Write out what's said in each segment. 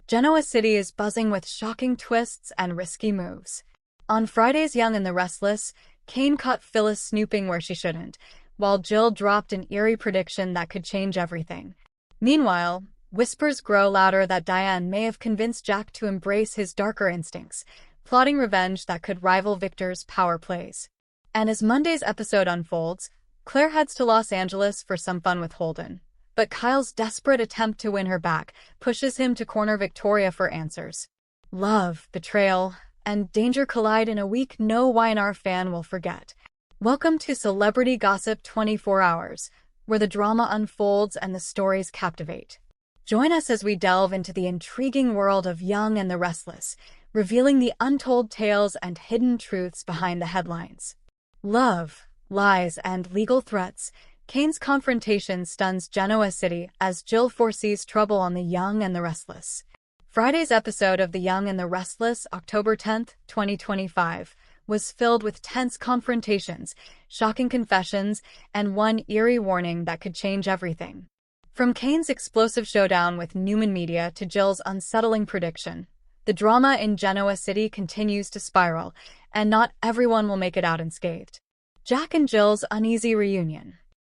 Genoa City is buzzing with shocking twists and risky moves. On Friday's Young and the Restless, Kane caught Phyllis snooping where she shouldn't, while Jill dropped an eerie prediction that could change everything. Meanwhile, whispers grow louder that Diane may have convinced Jack to embrace his darker instincts, plotting revenge that could rival Victor's power plays. And as Monday's episode unfolds, Claire heads to Los Angeles for some fun with Holden. But Kyle's desperate attempt to win her back pushes him to corner Victoria for answers. Love, betrayal, and danger collide in a week no Y&R fan will forget. Welcome to Celebrity Gossip 24 Hours, where the drama unfolds and the stories captivate. Join us as we delve into the intriguing world of Young and the Restless, revealing the untold tales and hidden truths behind the headlines. Love, lies, and legal threats. Kane's confrontation stuns Genoa City as Jill foresees trouble on the Young and the Restless. Friday's episode of The Young and the Restless, October 10, 2025, was filled with tense confrontations, shocking confessions, and one eerie warning that could change everything. From Kane's explosive showdown with Newman Media to Jill's unsettling prediction, the drama in Genoa City continues to spiral, and not everyone will make it out unscathed. Jack and Jill's uneasy reunion.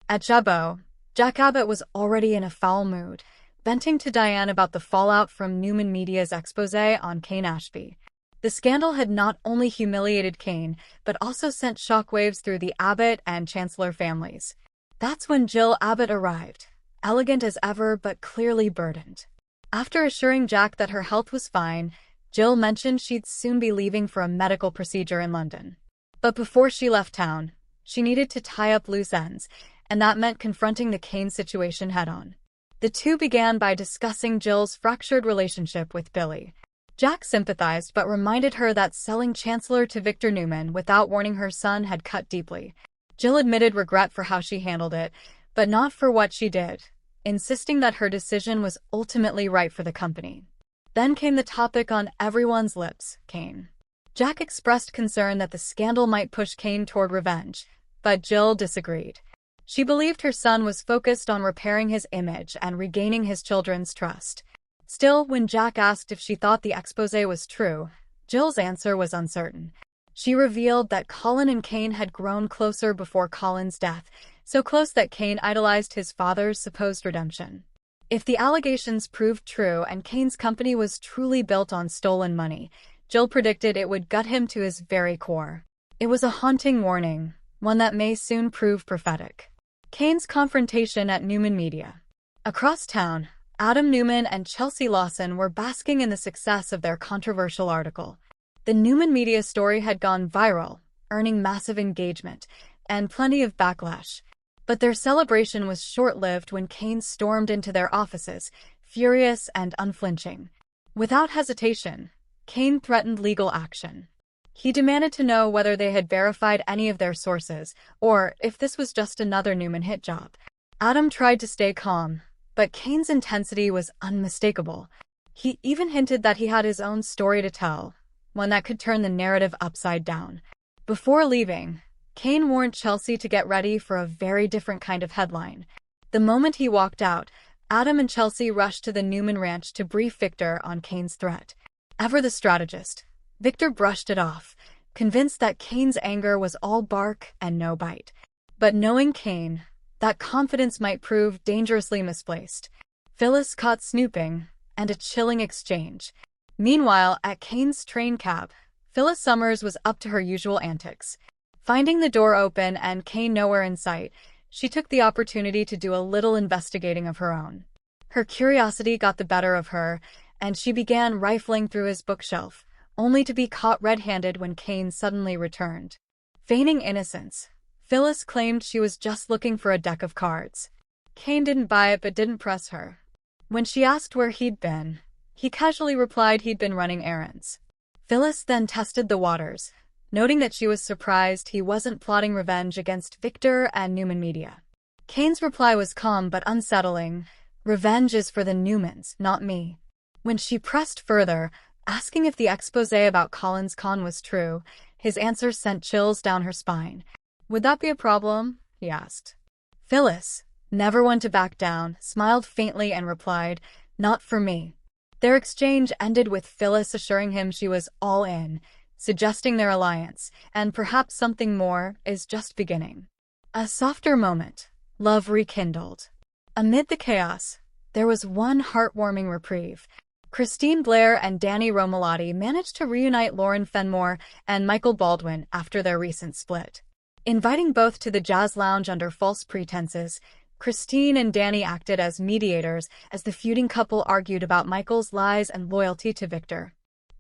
At Chabot, Jack Abbott was already in a foul mood, venting to Diane about the fallout from Newman Media's exposé on Kane Ashby. The scandal had not only humiliated Kane, but also sent shockwaves through the Abbott and Chancellor families. That's when Jill Abbott arrived, elegant as ever but clearly burdened. After assuring Jack that her health was fine, Jill mentioned she'd soon be leaving for a medical procedure in London. But before she left town, she needed to tie up loose ends, and that meant confronting the Kane situation head-on. The two began by discussing Jill's fractured relationship with Billy. Jack sympathized but reminded her that selling Chancellor to Victor Newman without warning her son had cut deeply. Jill admitted regret for how she handled it, but not for what she did, insisting that her decision was ultimately right for the company. Then came the topic on everyone's lips, Kane. Jack expressed concern that the scandal might push Kane toward revenge, but Jill disagreed. She believed her son was focused on repairing his image and regaining his children's trust. Still, when Jack asked if she thought the exposé was true, Jill's answer was uncertain. She revealed that Colin and Kane had grown closer before Colin's death, so close that Kane idolized his father's supposed redemption. If the allegations proved true and Kane's company was truly built on stolen money, Jill predicted it would gut him to his very core. It was a haunting warning, one that may soon prove prophetic. Kane's confrontation at Newman Media. Across town, Adam Newman and Chelsea Lawson were basking in the success of their controversial article. The Newman Media story had gone viral, earning massive engagement and plenty of backlash. But their celebration was short-lived when Kane stormed into their offices, furious and unflinching. Without hesitation, Kane threatened legal action. He demanded to know whether they had verified any of their sources, or if this was just another Newman hit job. Adam tried to stay calm, but Kane's intensity was unmistakable. He even hinted that he had his own story to tell, one that could turn the narrative upside down. Before leaving, Kane warned Chelsea to get ready for a very different kind of headline. The moment he walked out, Adam and Chelsea rushed to the Newman ranch to brief Victor on Kane's threat. Ever the strategist, Victor brushed it off, convinced that Kane's anger was all bark and no bite. But knowing Kane, that confidence might prove dangerously misplaced. Phyllis caught snooping, and a chilling exchange. Meanwhile, at Kane's train cab, Phyllis Summers was up to her usual antics. Finding the door open and Kane nowhere in sight, she took the opportunity to do a little investigating of her own. Her curiosity got the better of her, and she began rifling through his bookshelf, only to be caught red-handed when Kane suddenly returned. Feigning innocence, Phyllis claimed she was just looking for a deck of cards. Kane didn't buy it but didn't press her. When she asked where he'd been, he casually replied he'd been running errands. Phyllis then tested the waters, noting that she was surprised he wasn't plotting revenge against Victor and Newman Media. Kane's reply was calm but unsettling. "Revenge is for the Newmans, not me." When she pressed further, asking if the exposé about Colin's con was true, his answer sent chills down her spine. "Would that be a problem?" he asked. Phyllis, never one to back down, smiled faintly and replied, "Not for me." Their exchange ended with Phyllis assuring him she was all in, suggesting their alliance, and perhaps something more is just beginning. A softer moment. Love rekindled. Amid the chaos, there was one heartwarming reprieve. Christine Blair and Danny Romalotti managed to reunite Lauren Fenmore and Michael Baldwin after their recent split. Inviting both to the jazz lounge under false pretenses, Christine and Danny acted as mediators as the feuding couple argued about Michael's lies and loyalty to Victor.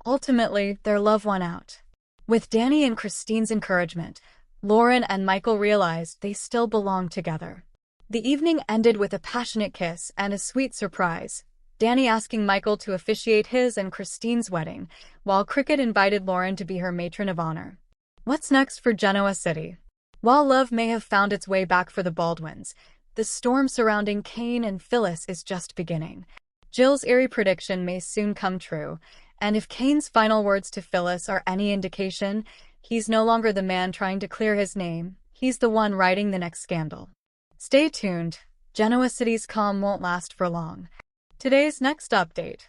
Ultimately, their love won out. With Danny and Christine's encouragement, Lauren and Michael realized they still belonged together. The evening ended with a passionate kiss and a sweet surprise, Danny asking Michael to officiate his and Christine's wedding, while Cricket invited Lauren to be her matron of honor. What's next for Genoa City? While love may have found its way back for the Baldwins, the storm surrounding Kane and Phyllis is just beginning. Jill's eerie prediction may soon come true, and if Kane's final words to Phyllis are any indication, he's no longer the man trying to clear his name, he's the one writing the next scandal. Stay tuned. Genoa City's calm won't last for long. Today's next update.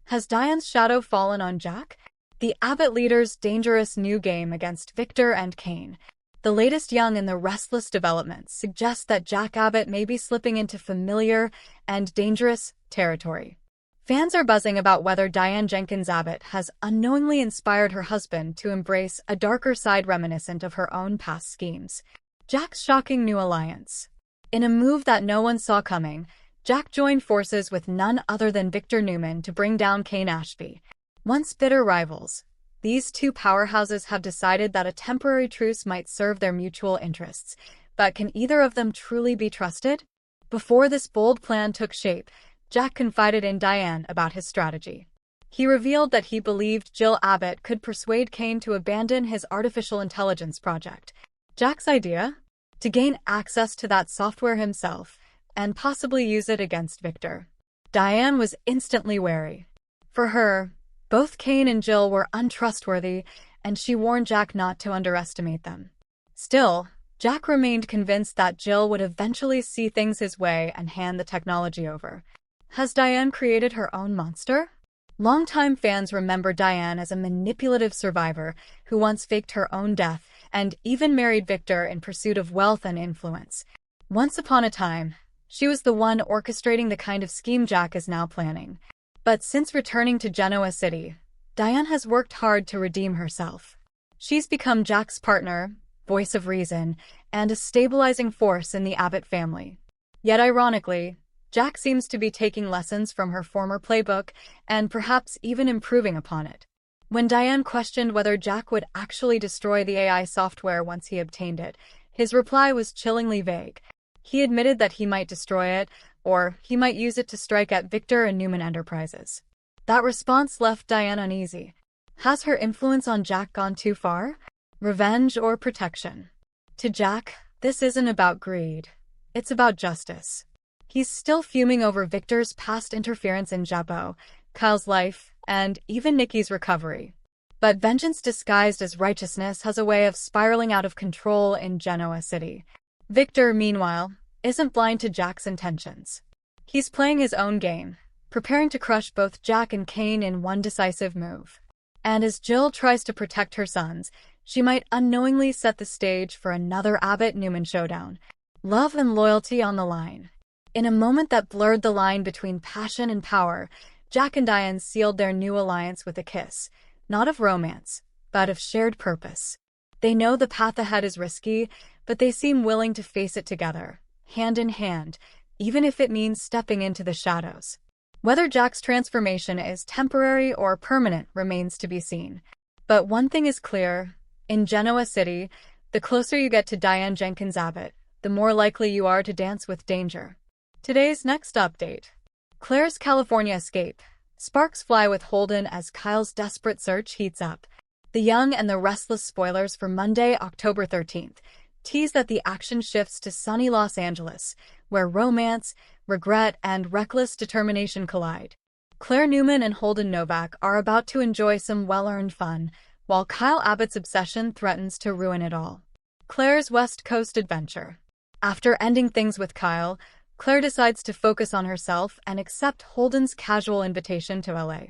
Has Diane's shadow fallen on Jack? The Abbott leader's dangerous new game against Victor and Kane. The latest Young and the Restless developments suggest that Jack Abbott may be slipping into familiar and dangerous territory. Fans are buzzing about whether Diane Jenkins Abbott has unknowingly inspired her husband to embrace a darker side reminiscent of her own past schemes. Jack's shocking new alliance. In a move that no one saw coming, Jack joined forces with none other than Victor Newman to bring down Kane Ashby. Once bitter rivals, these two powerhouses have decided that a temporary truce might serve their mutual interests. But can either of them truly be trusted? Before this bold plan took shape, Jack confided in Diane about his strategy. He revealed that he believed Jill Abbott could persuade Kane to abandon his artificial intelligence project. Jack's idea? To gain access to that software himself, and possibly use it against Victor. Diane was instantly wary. For her, both Kane and Jill were untrustworthy, and she warned Jack not to underestimate them. Still, Jack remained convinced that Jill would eventually see things his way and hand the technology over. Has Diane created her own monster? Longtime fans remember Diane as a manipulative survivor who once faked her own death and even married Victor in pursuit of wealth and influence. Once upon a time, she was the one orchestrating the kind of scheme Jack is now planning. But since returning to Genoa City, Diane has worked hard to redeem herself. She's become Jack's partner, voice of reason, and a stabilizing force in the Abbott family. Yet ironically, Jack seems to be taking lessons from her former playbook and perhaps even improving upon it. When Diane questioned whether Jack would actually destroy the AI software once he obtained it, his reply was chillingly vague. He admitted that he might destroy it, or he might use it to strike at Victor and Newman Enterprises. That response left Diane uneasy. Has her influence on Jack gone too far? Revenge or protection? To Jack, this isn't about greed. It's about justice. He's still fuming over Victor's past interference in Jabot, Kyle's life, and even Nikki's recovery. But vengeance disguised as righteousness has a way of spiraling out of control in Genoa City. Victor, meanwhile, isn't blind to Jack's intentions. He's playing his own game, preparing to crush both Jack and Kane in one decisive move. And as Jill tries to protect her sons, she might unknowingly set the stage for another Abbott-Newman showdown. Love and loyalty on the line. In a moment that blurred the line between passion and power, Jack and Diane sealed their new alliance with a kiss, not of romance, but of shared purpose. They know the path ahead is risky, but they seem willing to face it together, hand in hand, even if it means stepping into the shadows. Whether Jack's transformation is temporary or permanent remains to be seen. But one thing is clear, in Genoa City, the closer you get to Diane Jenkins Abbott, the more likely you are to dance with danger. Today's next update. Claire's California escape. Sparks fly with Holden as Kyle's desperate search heats up. The Young and the Restless spoilers for Monday, October 13th, tease that the action shifts to sunny Los Angeles, where romance, regret, and reckless determination collide. Claire Newman and Holden Novak are about to enjoy some well-earned fun, while Kyle Abbott's obsession threatens to ruin it all. Claire's West Coast adventure. After ending things with Kyle, Claire decides to focus on herself and accept Holden's casual invitation to LA.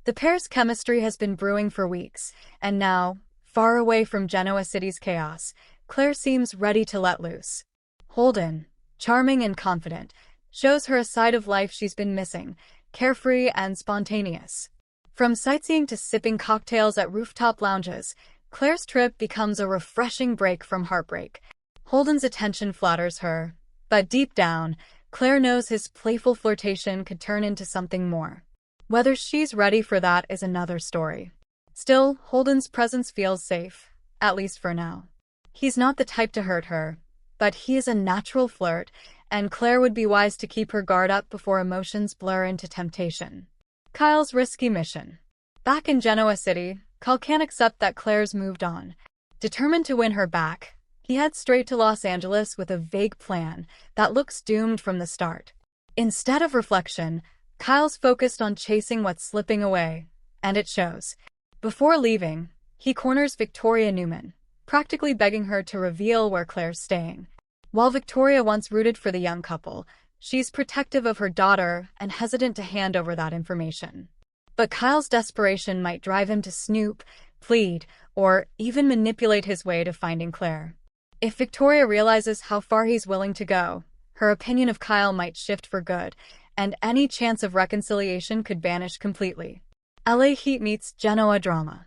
The pair's chemistry has been brewing for weeks, and now, far away from Genoa City's chaos, Claire seems ready to let loose. Holden, charming and confident, shows her a side of life she's been missing, carefree and spontaneous. From sightseeing to sipping cocktails at rooftop lounges, Claire's trip becomes a refreshing break from heartbreak. Holden's attention flatters her, but deep down, Claire knows his playful flirtation could turn into something more. Whether she's ready for that is another story. Still, Holden's presence feels safe, at least for now. He's not the type to hurt her, but he is a natural flirt, and Claire would be wise to keep her guard up before emotions blur into temptation. Kyle's risky mission. Back in Genoa City, Kyle can't accept that Claire's moved on. Determined to win her back, he heads straight to Los Angeles with a vague plan that looks doomed from the start. Instead of reflection, Kyle's focused on chasing what's slipping away, and it shows. Before leaving, he corners Victoria Newman, practically begging her to reveal where Claire's staying. While Victoria once rooted for the young couple, she's protective of her daughter and hesitant to hand over that information. But Kyle's desperation might drive him to snoop, plead, or even manipulate his way to finding Claire. If Victoria realizes how far he's willing to go, her opinion of Kyle might shift for good, and any chance of reconciliation could vanish completely. LA Heat meets Genoa drama.